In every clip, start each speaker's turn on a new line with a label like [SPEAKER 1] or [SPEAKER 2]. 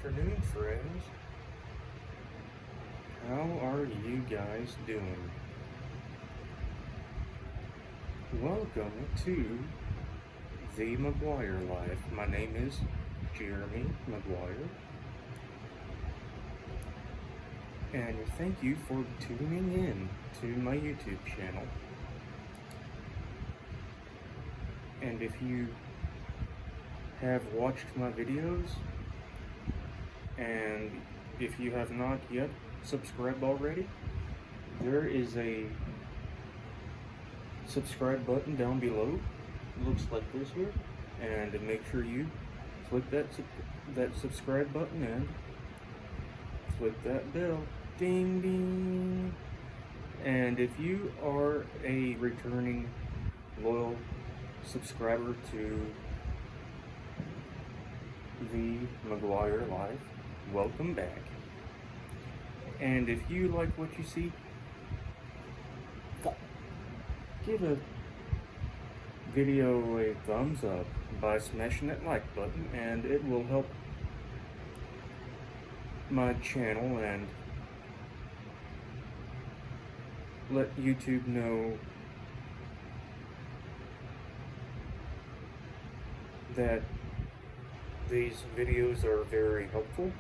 [SPEAKER 1] afternoon, friends. How are you guys doing? Welcome to The McGuire Life. My name is Jeremy McGuire, and thank you for tuning in to my YouTube channel. And if you have watched my videos, and if you have not yet subscribed already, there is a subscribe button down below. It looks like this here, and make sure you click that subscribe button and click that bell. Ding ding. And if you are a returning loyal subscriber to The McGuire Life, welcome back. And if you like what you see, give a video a thumbs up by smashing that like button, and it will help my channel and let YouTube know that these videos are very helpful.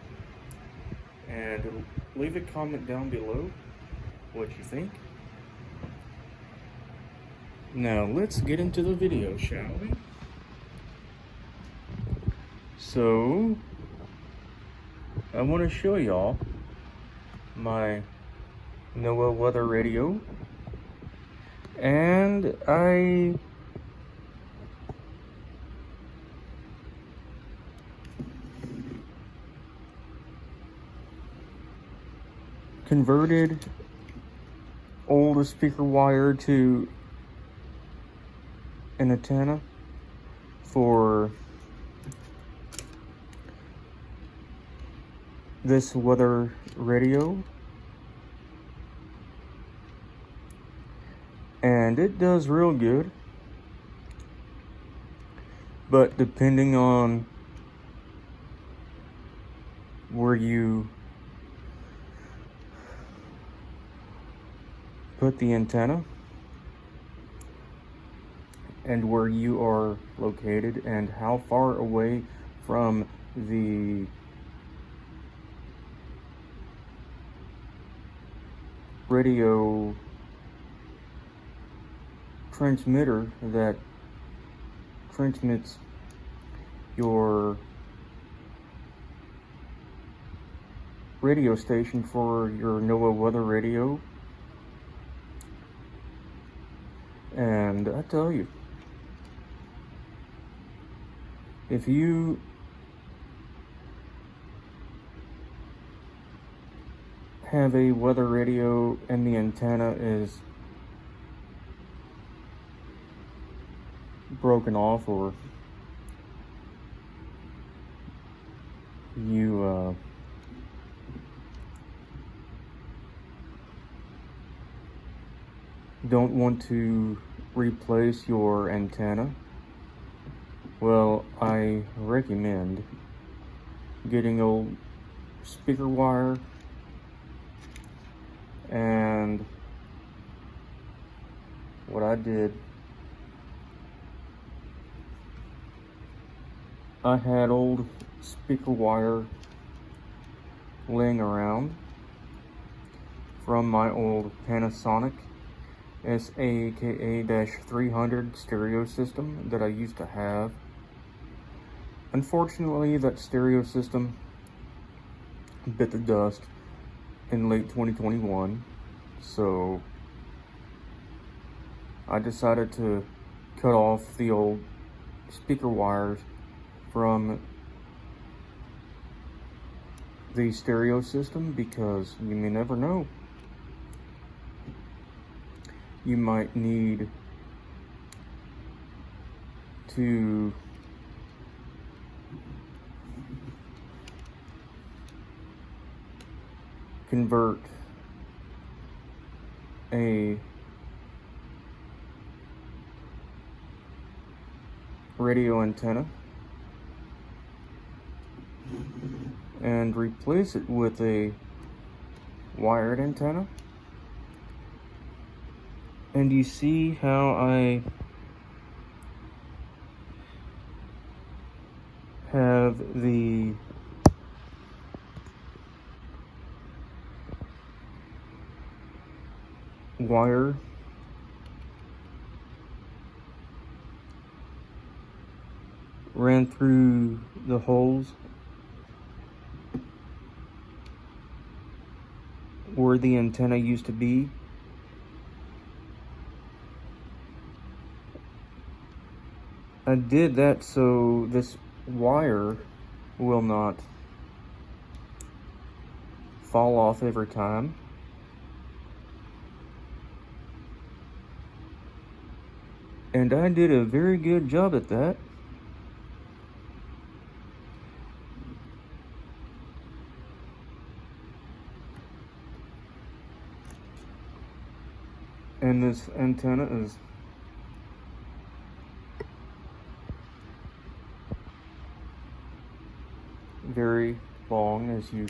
[SPEAKER 1] And leave a comment down below what you think. Now let's get into the video, shall we? So I want to show y'all my NOAA weather radio, and I converted old speaker wire to an antenna for this weather radio, and it does real good, but depending on where you put the antenna and where you are located and how far away from the radio transmitter that transmits your radio station for your NOAA weather radio. And I tell you, if you have a weather radio and the antenna is broken off, or you don't want to replace your antenna, well, I recommend getting old speaker wire and what I did, I had old speaker wire laying around from my old Panasonic SAKA-300 stereo system that I used to have. Unfortunately, that stereo system bit the dust in late 2021, so I decided to cut off the old speaker wires from the stereo system, because you may never know, you might need to convert a radio antenna and replace it with a wired antenna. And you see how I have the wire ran through the holes where the antenna used to be. I did that so this wire will not fall off every time. And I did a very good job at that. And this antenna is very long, as you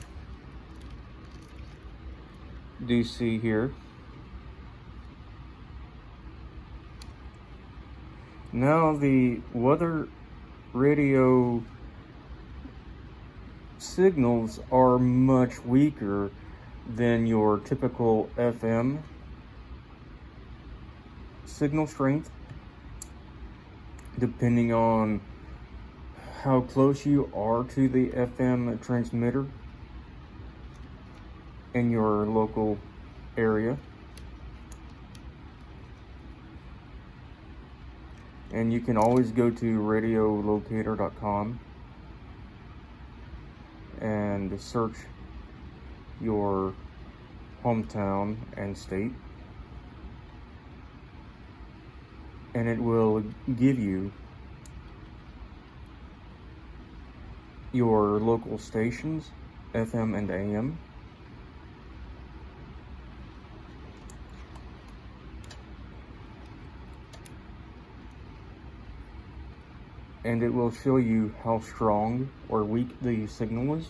[SPEAKER 1] do see here. Now the weather radio signals are much weaker than your typical FM signal strength, depending on how close you are to the FM transmitter in your local area. And you can always go to radiolocator.com and search your hometown and state, and it will give you your local stations, FM and AM. And it will show you how strong or weak the signal is.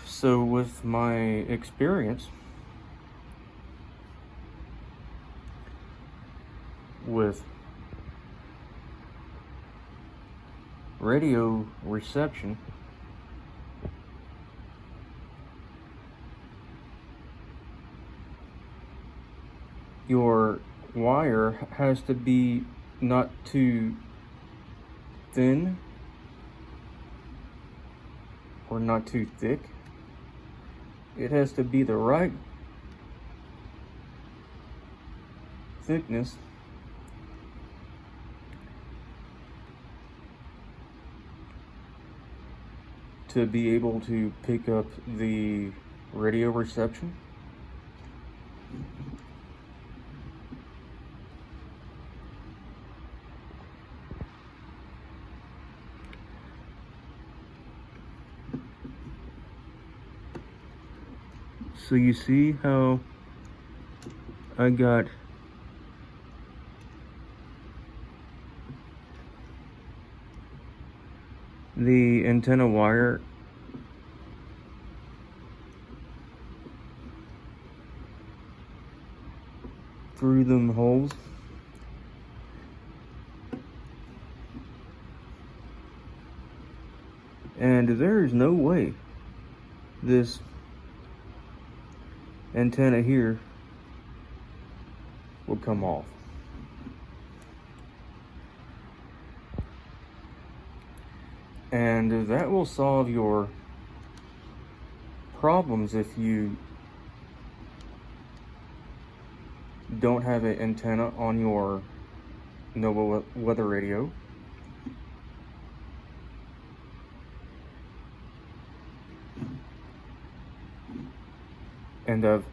[SPEAKER 1] So with my experience with radio reception, your wire has to be not too thin or not too thick. It has to be the right thickness to be able to pick up the radio reception. So you see how I got the antenna wire through them holes. And there is no way this antenna here will come off. And that will solve your problems if you don't have an antenna on your Nova weather radio. And I've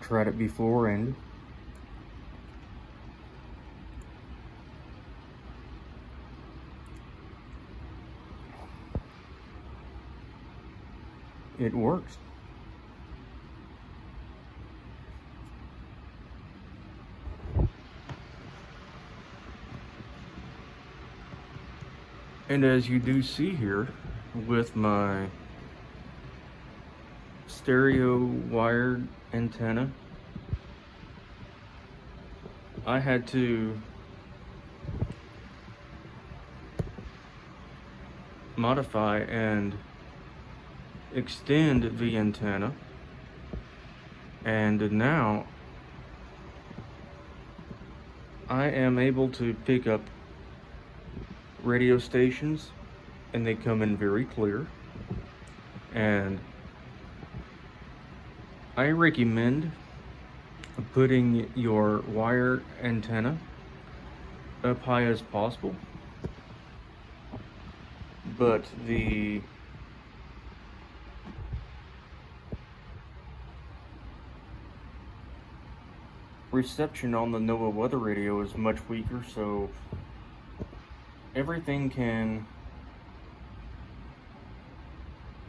[SPEAKER 1] tried it before, and it works. And as you do see here with my stereo wired antenna, I had to modify and extend the antenna, and now I am able to pick up radio stations, and they come in very clear. And I recommend putting your wire antenna up high as possible, but the reception on the NOAA weather radio is much weaker, so everything can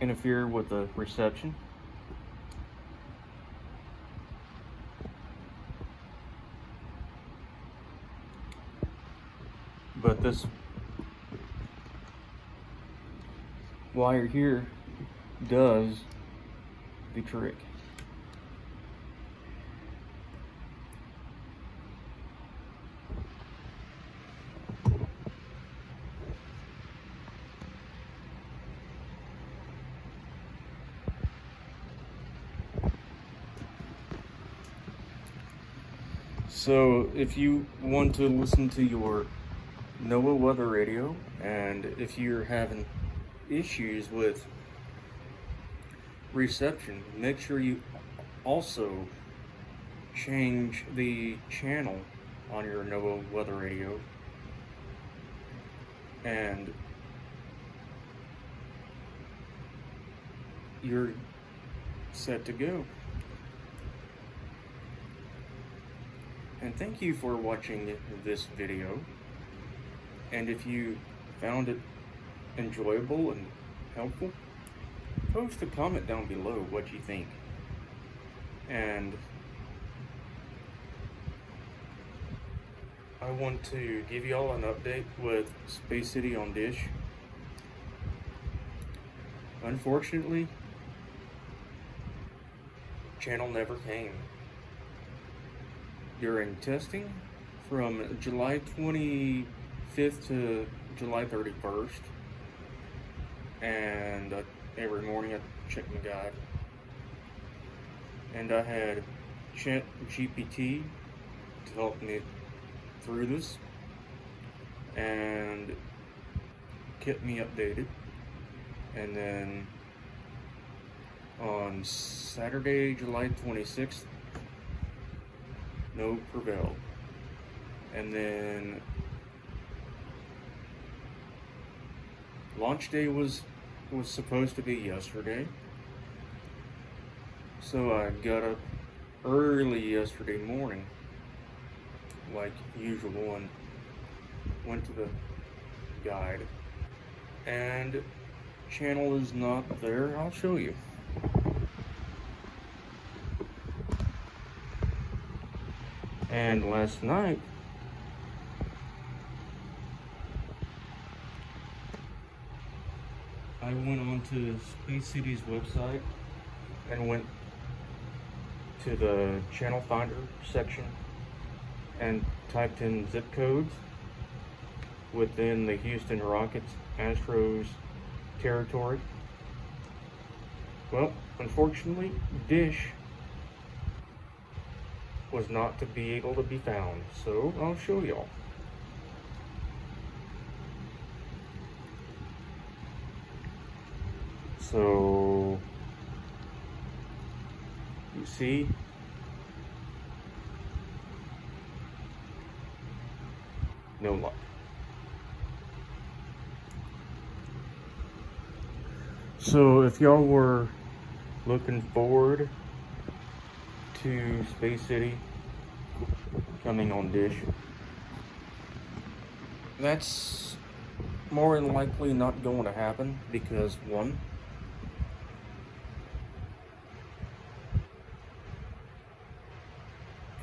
[SPEAKER 1] interfere with the reception. But this wire here does the trick. So if you want to listen to your NOAA weather radio, and if you're having issues with reception, make sure you also change the channel on your NOAA weather radio, and you're set to go. And thank you for watching this video. And if you found it enjoyable and helpful, post a comment down below what you think. And I want to give you all an update with Space City on Dish. Unfortunately, channel never came. During testing from July 25th to July 31st, and every morning I check my guide, and I had ChatGPT to help me through this and kept me updated. And then on Saturday, July 26th, no prevailed. And then launch day was supposed to be yesterday, so I got up early yesterday morning like usual and went to the guide, and channel is not there. I'll show you. And last night, I went onto Space City's website and went to the channel finder section and typed in zip codes within the Houston Rockets Astros territory. Well, unfortunately, Dish was not to be able to be found, so I'll show y'all. So you see, no luck. So if y'all were looking forward to Space City coming on Dish, that's more than likely not going to happen, because one,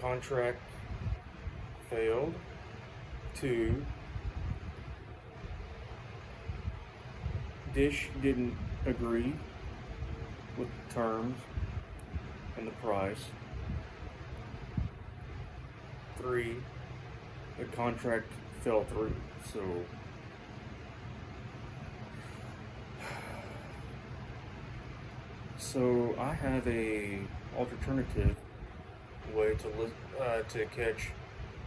[SPEAKER 1] contract failed. 2, Dish didn't agree with the terms and the price. 3, the contract fell through. So I have a alternative way to catch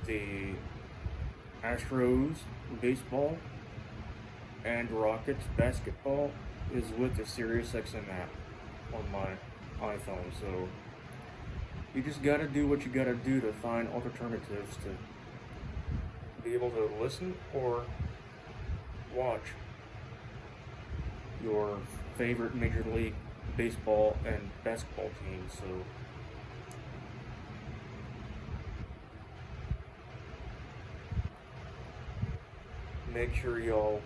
[SPEAKER 1] the Astros baseball and Rockets basketball is with the SiriusXM app on my iPhone. So you just gotta do what you gotta do to find alternatives to be able to listen or watch your favorite Major League Baseball and basketball teams. So make sure y'all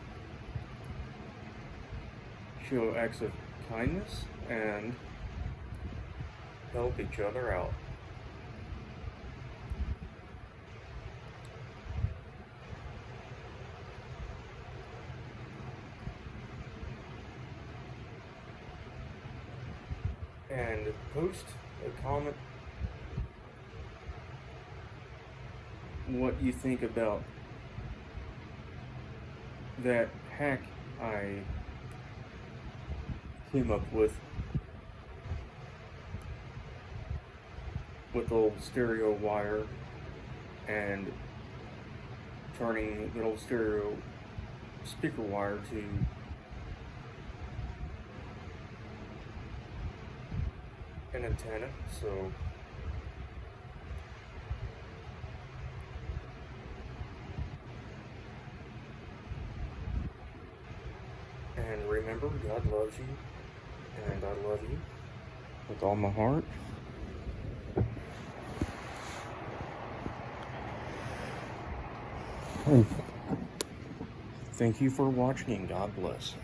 [SPEAKER 1] show acts of kindness and help each other out. And post a comment what you think about that hack I came up with old stereo wire and turning the old stereo speaker wire to an antenna. So and remember, God loves you, and I love you with all my heart. Thank you for watching. God bless.